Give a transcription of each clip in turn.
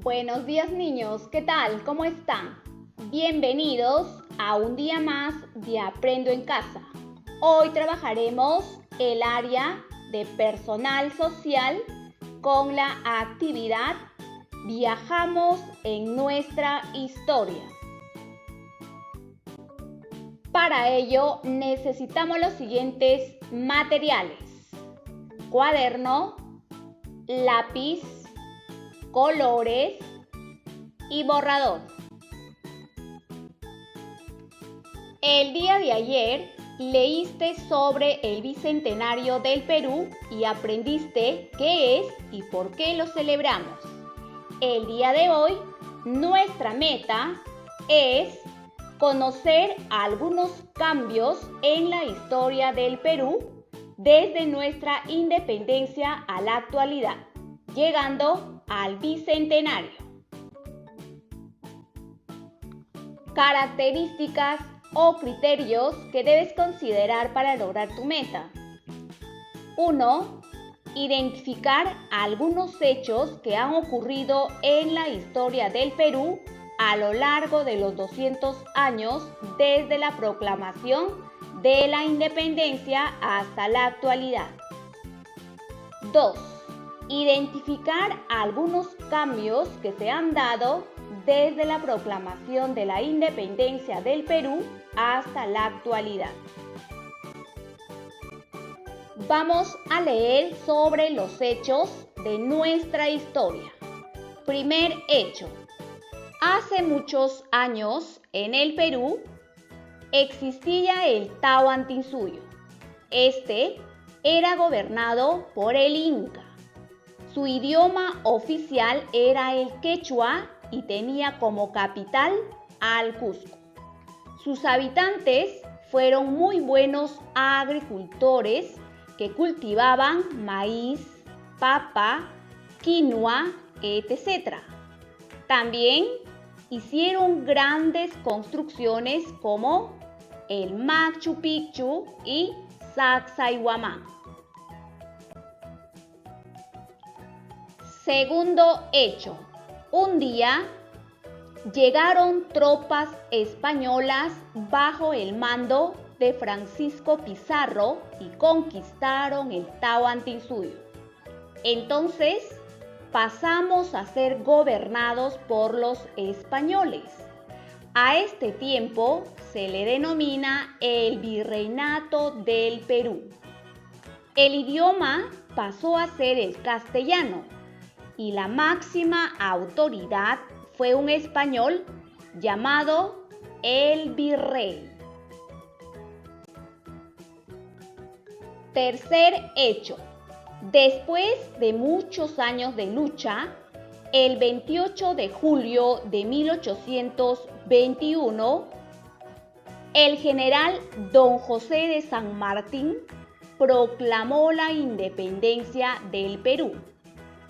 Buenos días niños, ¿qué tal? ¿Cómo están? Bienvenidos a un día más de Aprendo en Casa. Hoy trabajaremos el área de personal social con la actividad Viajamos en nuestra historia. Para ello necesitamos los siguientes materiales: cuaderno, lápiz, colores y borrador. El día de ayer leíste sobre el Bicentenario del Perú y aprendiste qué es y por qué lo celebramos. El día de hoy, nuestra meta es conocer algunos cambios en la historia del Perú desde nuestra independencia a la actualidad, llegando al Bicentenario. Características o criterios que debes considerar para lograr tu meta. 1. Identificar algunos hechos que han ocurrido en la historia del Perú a lo largo de los 200 años desde la proclamación de la independencia hasta la actualidad. 2. Identificar algunos cambios que se han dado desde la proclamación de la independencia del Perú hasta la actualidad. Vamos a leer sobre los hechos de nuestra historia. Primer hecho. Hace muchos años en el Perú existía el Tahuantinsuyo. Este era gobernado por el Inca. Su idioma oficial era el quechua y tenía como capital al Cusco. Sus habitantes fueron muy buenos agricultores que cultivaban maíz, papa, quinoa, etc. También hicieron grandes construcciones como el Machu Picchu y Sacsayhuamán. Segundo hecho. Un día llegaron tropas españolas bajo el mando de Francisco Pizarro y conquistaron el Tahuantinsuyo. Entonces pasamos a ser gobernados por los españoles. A este tiempo se le denomina el Virreinato del Perú. El idioma pasó a ser el castellano y la máxima autoridad fue un español llamado el Virrey. Tercer hecho. Después de muchos años de lucha, el 28 de julio de 1821, el general Don José de San Martín proclamó la independencia del Perú.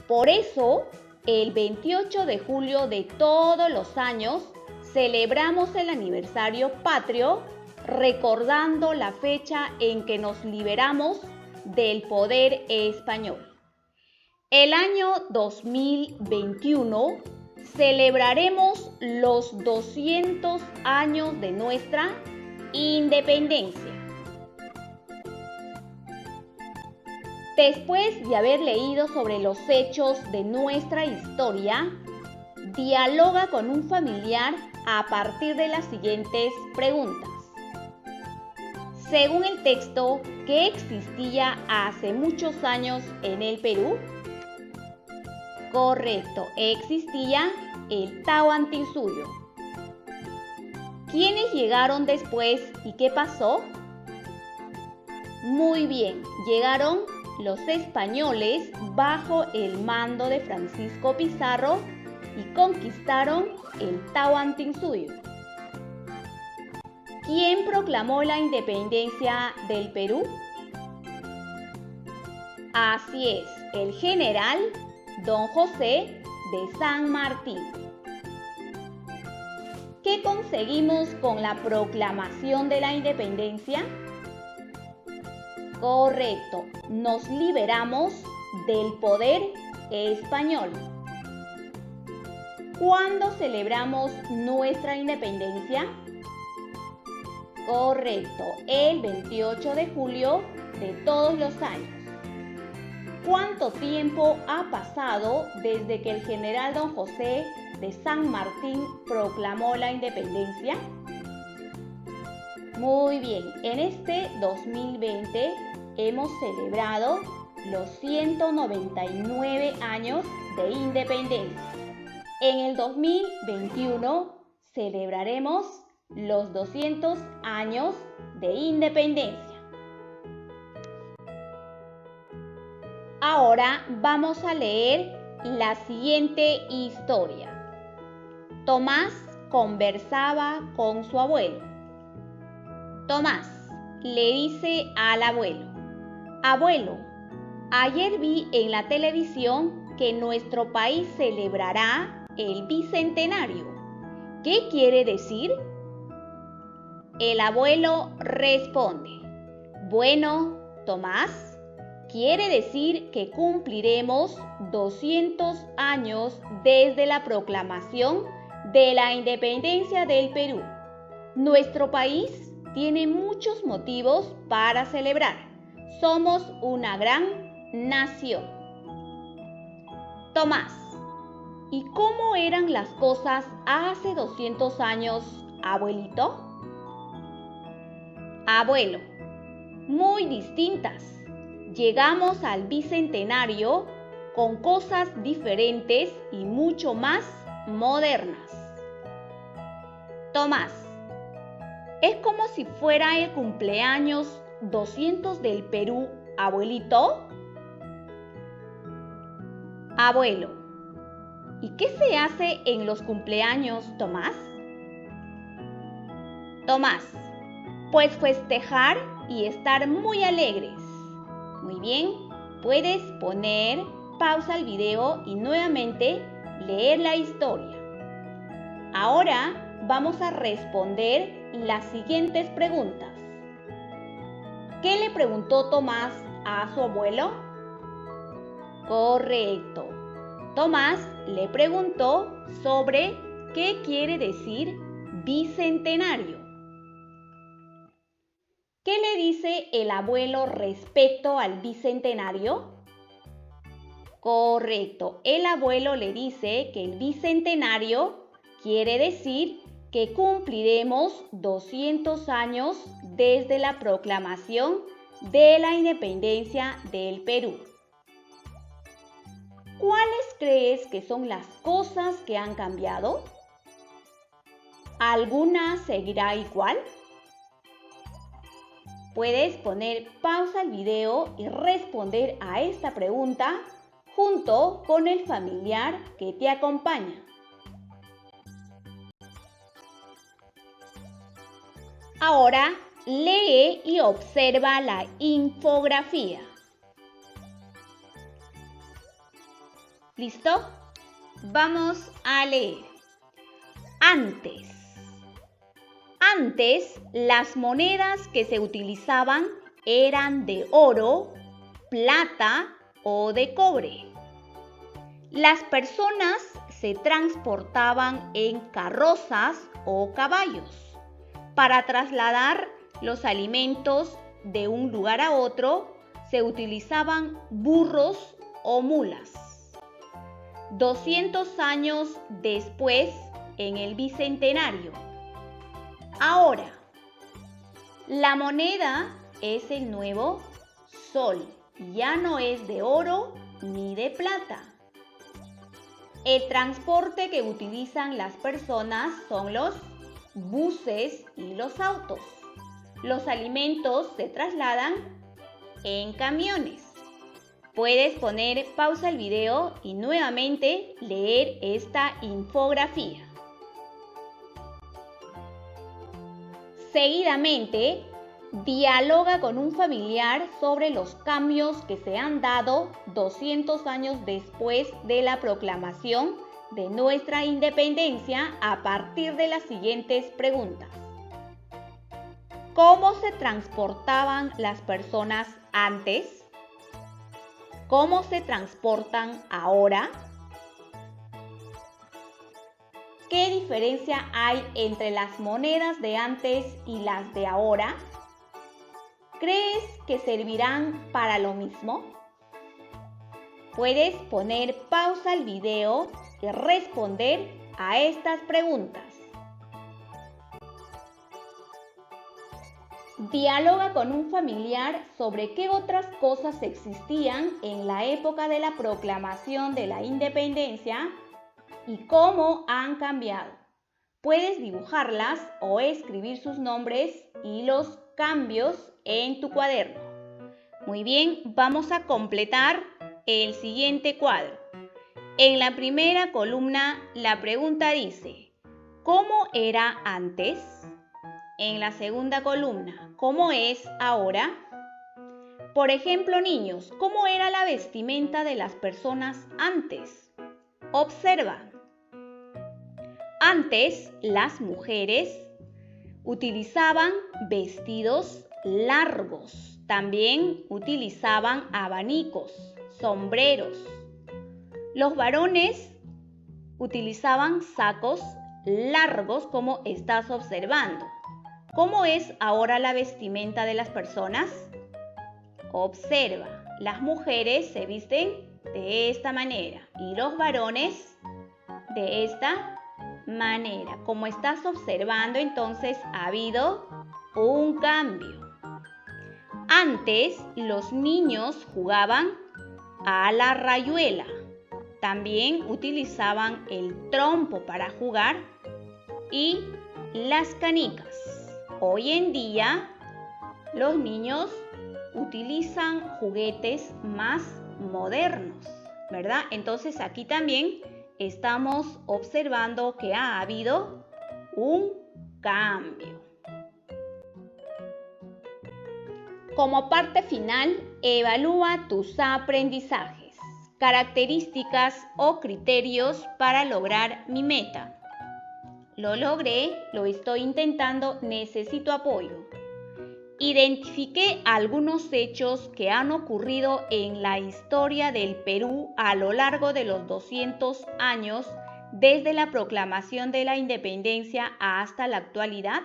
Por eso, el 28 de julio de todos los años, celebramos el aniversario patrio, recordando la fecha en que nos liberamos del poder español. El año 2021 celebraremos los 200 años de nuestra independencia. Después de haber leído sobre los hechos de nuestra historia, dialoga con un familiar a partir de las siguientes preguntas. Según el texto, ¿qué existía hace muchos años en el Perú? Correcto, existía el Tahuantinsuyo. ¿Quiénes llegaron después y qué pasó? Muy bien, llegaron los españoles bajo el mando de Francisco Pizarro y conquistaron el Tahuantinsuyo. ¿Quién proclamó la independencia del Perú? Así es, el general Don José de San Martín. ¿Qué conseguimos con la proclamación de la independencia? Correcto, nos liberamos del poder español. ¿Cuándo celebramos nuestra independencia? Correcto, el 28 de julio de todos los años. ¿Cuánto tiempo ha pasado desde que el general Don José de San Martín proclamó la independencia? Muy bien, en este 2020 hemos celebrado los 199 años de independencia. En el 2021 celebraremos los 200 años de independencia. Ahora vamos a leer la siguiente historia. Tomás conversaba con su abuelo. Tomás le dice al abuelo: Abuelo, ayer vi en la televisión que nuestro país celebrará el bicentenario. ¿Qué quiere decir? El abuelo responde: Bueno, Tomás, quiere decir que cumpliremos 200 años desde la proclamación de la independencia del Perú. Nuestro país tiene muchos motivos para celebrar. Somos una gran nación. Tomás, ¿y cómo eran las cosas hace 200 años, abuelito? Abuelo, muy distintas. Llegamos al bicentenario con cosas diferentes y mucho más modernas. Tomás, ¿es como si fuera el cumpleaños 200 del Perú, abuelito? Abuelo, ¿y qué se hace en los cumpleaños, Tomás? Tomás, pues festejar y estar muy alegres. Muy bien, puedes poner pausa al video y nuevamente leer la historia. Ahora vamos a responder las siguientes preguntas. ¿Qué le preguntó Tomás a su abuelo? Correcto. Tomás le preguntó sobre qué quiere decir bicentenario. ¿Qué le dice el abuelo respecto al bicentenario? Correcto, el abuelo le dice que el bicentenario quiere decir que cumpliremos 200 años desde la proclamación de la independencia del Perú. ¿Cuáles crees que son las cosas que han cambiado? ¿Alguna seguirá igual? Puedes poner pausa al video y responder a esta pregunta junto con el familiar que te acompaña. Ahora lee y observa la infografía. ¿Listo? Vamos a leer. Antes, las monedas que se utilizaban eran de oro, plata o de cobre. Las personas se transportaban en carrozas o caballos. Para trasladar los alimentos de un lugar a otro, se utilizaban burros o mulas. 200 años después, en el bicentenario. Ahora, la moneda es el nuevo sol, ya no es de oro ni de plata. El transporte que utilizan las personas son los buses y los autos. Los alimentos se trasladan en camiones. Puedes poner pausa al video y nuevamente leer esta infografía. Seguidamente, dialoga con un familiar sobre los cambios que se han dado 200 años después de la proclamación de nuestra independencia a partir de las siguientes preguntas. ¿Cómo se transportaban las personas antes? ¿Cómo se transportan ahora? ¿qué diferencia hay entre las monedas de antes y las de ahora? ¿Crees que servirán para lo mismo? Puedes poner pausa al video y responder a estas preguntas. Dialoga con un familiar sobre qué otras cosas existían en la época de la proclamación de la independencia y cómo han cambiado. Puedes dibujarlas o escribir sus nombres y los cambios en tu cuaderno. Muy bien, vamos a completar el siguiente cuadro. En la primera columna, la pregunta dice, ¿cómo era antes? En la segunda columna, ¿cómo es ahora? Por ejemplo, niños, ¿cómo era la vestimenta de las personas antes? Observa. Antes, las mujeres utilizaban vestidos largos. También utilizaban abanicos, sombreros. Los varones utilizaban sacos largos, como estás observando. ¿Cómo es ahora la vestimenta de las personas? Observa, las mujeres se visten de esta manera y los varones de esta manera. Como estás observando, entonces ha habido un cambio. Antes los niños jugaban a la rayuela. También utilizaban el trompo para jugar y las canicas. Hoy en día los niños utilizan juguetes más modernos, ¿verdad? Entonces aquí también estamos observando que ha habido un cambio. Como parte final, evalúa tus aprendizajes, características o criterios para lograr mi meta. Lo logré, lo estoy intentando, necesito apoyo. Identifiqué algunos hechos que han ocurrido en la historia del Perú a lo largo de los 200 años desde la proclamación de la independencia hasta la actualidad.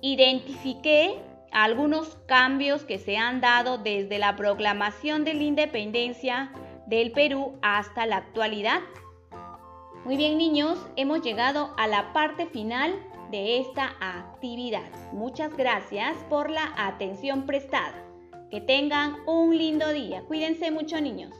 Identifiqué algunos cambios que se han dado desde la proclamación de la independencia del Perú hasta la actualidad. Muy bien, niños, hemos llegado a la parte final de esta actividad. Muchas gracias por la atención prestada. Que tengan un lindo día. Cuídense mucho, niños.